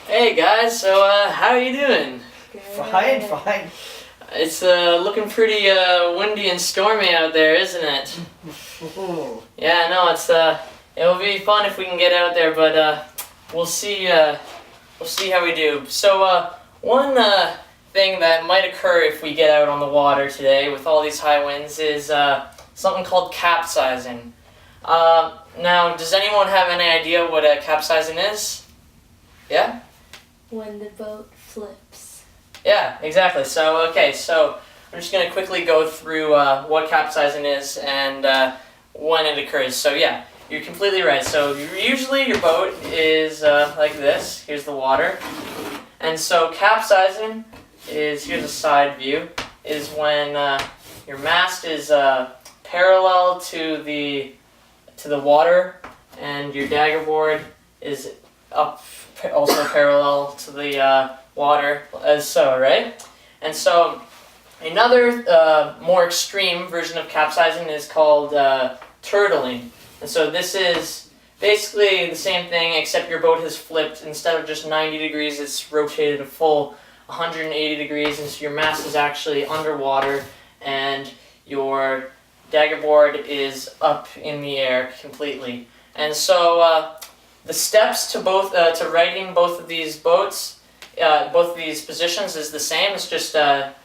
Hey guys, so how are you doing? Fine, fine. It's looking pretty windy and stormy out there, isn't it? Yeah, no, it's it'll be fun if we can get out there, but we'll see how we do. So one thing that might occur if we get out on the water today with all these high winds is something called capsizing. Now, does anyone have any idea what capsizing is? Yeah? When the boat flips. Yeah, exactly. So, okay, so I'm just going to quickly go through what capsizing is and when it occurs. So, yeah, you're completely right. So, usually your boat is like this. Here's the water. And so, capsizing is, here's a side view, is when your mast is parallel to the water and your dagger board is up also parallel to the water as so, right? And so another more extreme version of capsizing is called turtling. And so this is basically the same thing except your boat has flipped. Instead of just 90 degrees, it's rotated a full 180 degrees, and so your mast is actually underwater and your dagger board is up in the air completely. And so the steps to to righting both of these boats, both of these positions is the same. It's just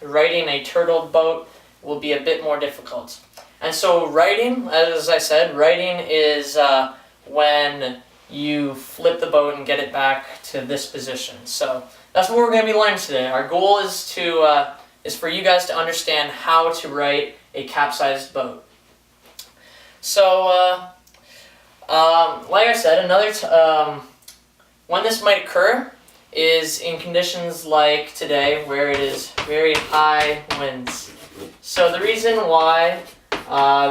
righting a turtled boat will be a bit more difficult. And so righting, as I said, righting is when you flip the boat and get it back to this position. So that's what we're going to be learning today. Our goal is for you guys to understand how to right a capsized boat. So like I said, another when this might occur is in conditions like today where it is very high winds. So the reason why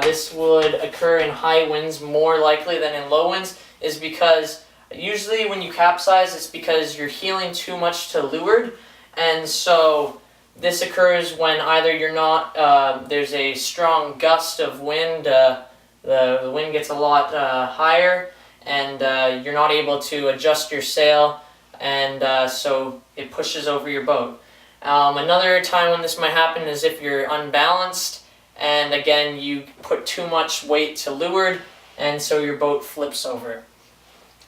this would occur in high winds more likely than in low winds is because usually when you capsize, it's because you're heeling too much to leeward, and so this occurs when either you're not, there's a strong gust of wind, the wind gets a lot higher, and you're not able to adjust your sail, and so it pushes over your boat. Another time when this might happen is if you're unbalanced, and again you put too much weight to leeward, and so your boat flips over.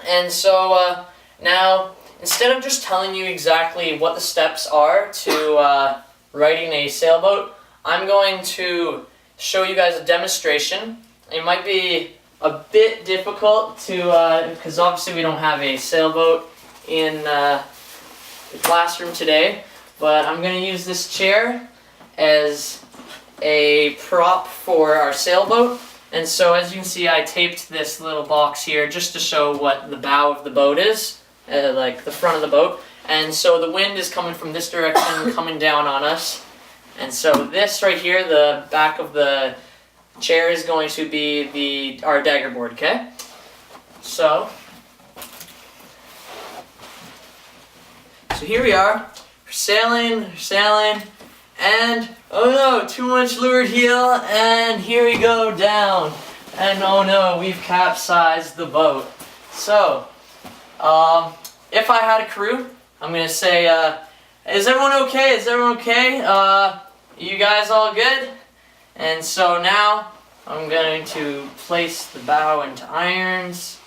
And so now, instead of just telling you exactly what the steps are to righting a sailboat, I'm going to show you guys a demonstration. It might be a bit difficult to, because obviously we don't have a sailboat in the classroom today, but I'm going to use this chair as a prop for our sailboat. And so as you can see, I taped this little box here just to show what the bow of the boat is, like the front of the boat. And so the wind is coming from this direction, coming down on us. And so this right here, the back of the chair, is going to be our dagger board, okay? So here we are, we're sailing, and oh no, too much leeward heel, and here we go down, and oh no, we've capsized the boat. So, if I had a crew, I'm gonna say, is everyone okay? Is everyone okay? You guys all good? And so now, I'm going to place the bow into irons,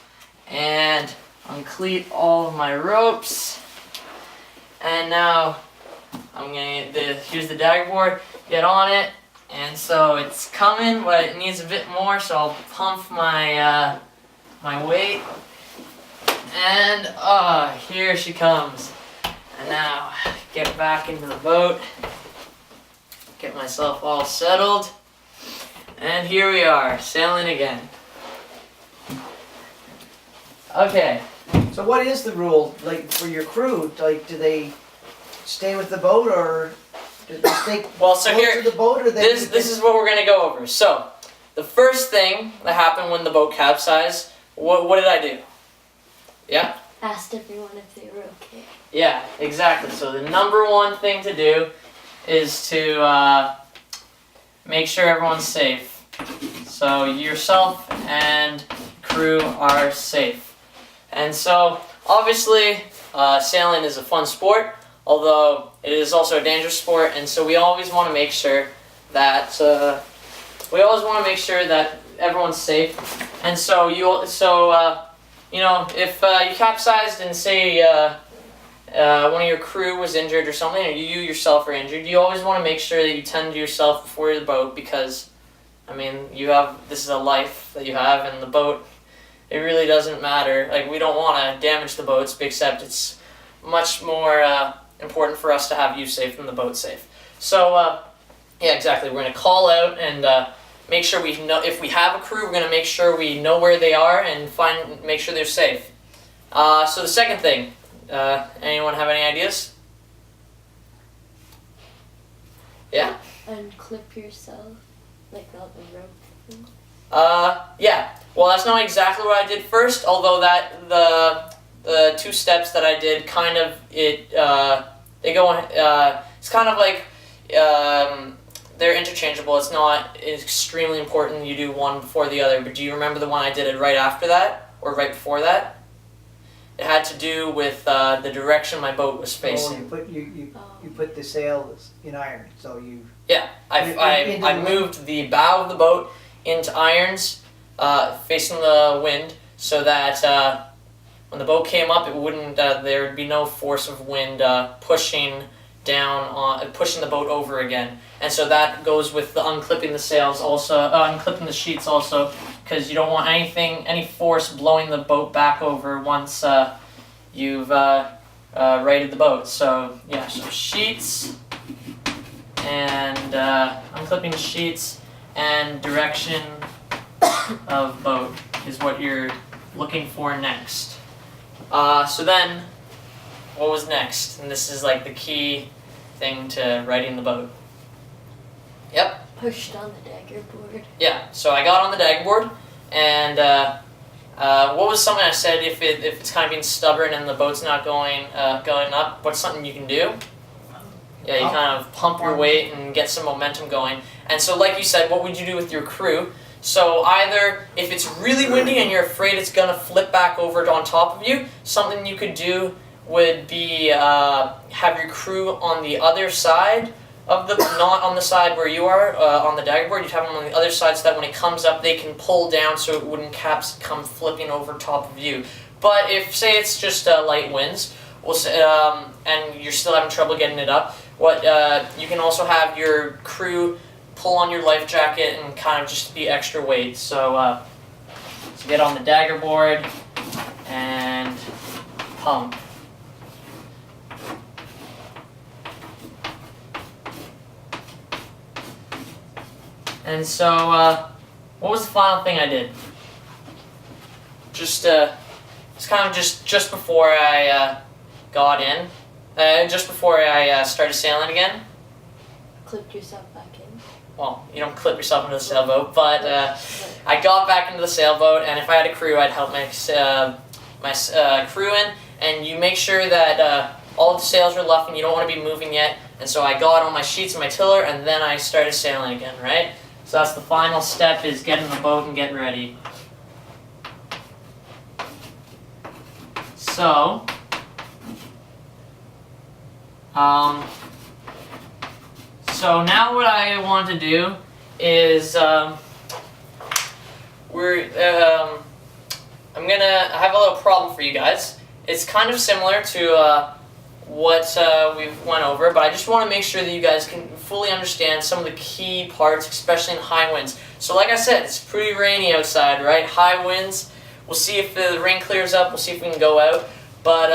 and uncleat all of my ropes, and now here's the dagger board, get on it, and so it's coming, but it needs a bit more, so I'll pump my my weight, and here she comes. And now, get back into the boat, get myself all settled, and here we are, sailing again. Okay. So what is the rule, like, for your crew? Like, do they stay with the boat, or do they stay close to the boat, or they... This is what we're going to go over. So, the first thing that happened when the boat capsized, what did I do? Yeah? Asked everyone if they were okay. Yeah, exactly. So the number one thing to do is to make sure everyone's safe. So yourself and crew are safe. And so obviously sailing is a fun sport, although it is also a dangerous sport, and so we always want to make sure that everyone's safe. And so you know, if you capsized and say one of your crew was injured or something, or you yourself are injured, you always want to make sure that you tend to yourself before the boat, because I mean, this is a life that you have, and the boat, it really doesn't matter. Like, we don't want to damage the boats, except it's much more important for us to have you safe than the boat safe. So yeah, exactly. We're going to call out and make sure we know, if we have a crew, we're going to make sure we know where they are and make sure they're safe. So the second thing, anyone have any ideas? Yeah? Unclip yourself, like on the rope thing. Yeah. Well, that's not exactly what I did first, although the two steps that I did kind of, they go, it's kind of like, they're interchangeable. It's not extremely important you do one before the other, but do you remember the one I did it right after that, or right before that? It had to do with the direction my boat was facing. Oh, you put the sails in iron, so you... Yeah, I moved the bow of the boat into irons, facing the wind, so that when the boat came up, it wouldn't. There would be no force of wind pushing the boat over again. And so that goes with the unclipping the sails also, unclipping the sheets also, because you don't want any force blowing the boat back over once you've righted the boat. So yeah, so sheets and unclipping sheets and direction of boat is what you're looking for next. So then, what was next? And this is like the key thing to righting the boat. Yep. Pushed on the dagger board. Yeah. So I got on the dagger board, and what was something I said? If it's kind of being stubborn and the boat's not going up, what's something you can do? Yeah, you kind of pump your weight and get some momentum going. And so, like you said, what would you do with your crew? So either if it's really windy and you're afraid it's gonna flip back over on top of you, something you could do would be have your crew on the other side of not on the side where you are on the dagger board. You'd have them on the other side so that when it comes up, they can pull down so it wouldn't come flipping over top of you. But if, say, it's just light winds, and you're still having trouble getting it up, you can also have your crew pull on your life jacket and kind of just be extra weight. So, so get on the dagger board and pump. And so, what was the final thing I did? It's kind of just before I got in, just before I started sailing again. Clipped yourself back in. Well, you don't clip yourself into the sailboat, but I got back into the sailboat, and if I had a crew, I'd help my crew in, and you make sure that all the sails are luffing, you don't want to be moving yet, and so I got on my sheets and my tiller, and then I started sailing again, right? So that's the final step, is getting the boat and getting ready. So, so now what I want to do is, I have a little problem for you guys. It's kind of similar to what we've went over, but I just want to make sure that you guys can fully understand some of the key parts, especially in high winds. So like I said, it's pretty rainy outside, right? High winds. We'll see if the rain clears up. We'll see if we can go out. But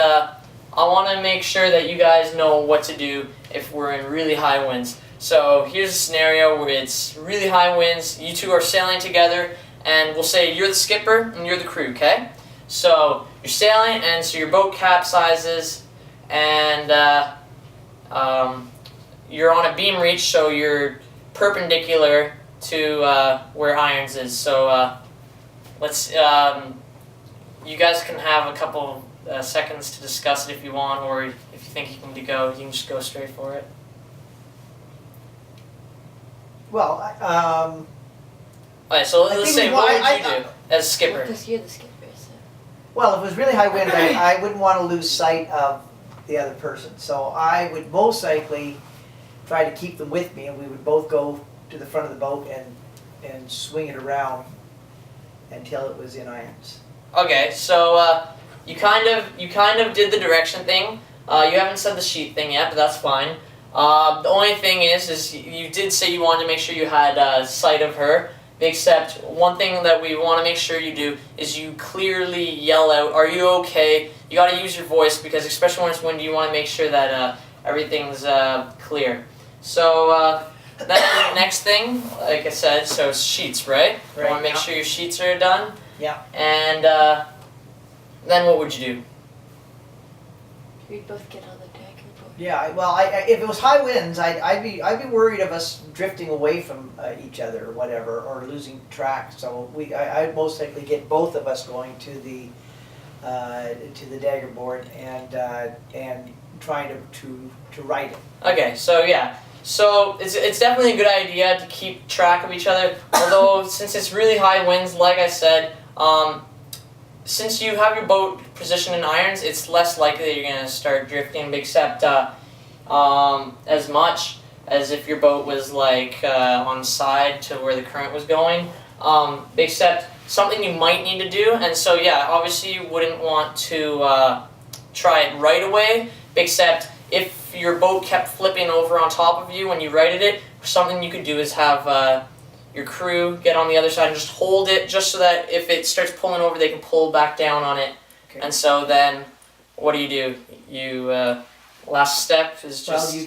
I want to make sure that you guys know what to do if we're in really high winds. So here's a scenario where it's really high winds. You two are sailing together, and we'll say you're the skipper and you're the crew, okay? So you're sailing, and so your boat capsizes, and you're on a beam reach, so you're perpendicular to where irons is. So let's. You guys can have a couple seconds to discuss it if you want, or if you think you can go, you can just go straight for it. Well, Alright, so I let's think say, we- what would I- you do as skipper? Because you're the skipper, so. well, if it was really high winds, I wouldn't want to lose sight of the other person. So I would most likely try to keep them with me, and we would both go to the front of the boat and swing it around until it was in irons. Okay, so you kind of did the direction thing. You haven't said the sheet thing yet, but that's fine. The only thing is you did say you wanted to make sure you had sight of her. Except one thing that we want to make sure you do is you clearly yell out, "Are you okay?" You got to use your voice because especially when it's windy, you want to make sure that everything's clear. So then the next thing, like I said, so sheets, right? You Right, want to make yeah. sure your sheets are done. Yeah. And then what would you do? We'd both get on the deck and boat. Yeah. Well, if it was high winds, I'd be worried of us drifting away from each other or whatever, or losing track. So I'd most likely get both of us going to the dagger board and trying to right it. Okay, so yeah. So it's definitely a good idea to keep track of each other. Although since it's really high winds, like I said, since you have your boat positioned in irons, it's less likely that you're gonna start drifting, except as much as if your boat was like on side to where the current was going. Except something you might need to do, and so yeah, obviously you wouldn't want to try it right away. Except if your boat kept flipping over on top of you when you righted it, something you could do is have your crew get on the other side and just hold it, just so that if it starts pulling over, they can pull back down on it. Okay. And so then, what do? You last step is just Well, you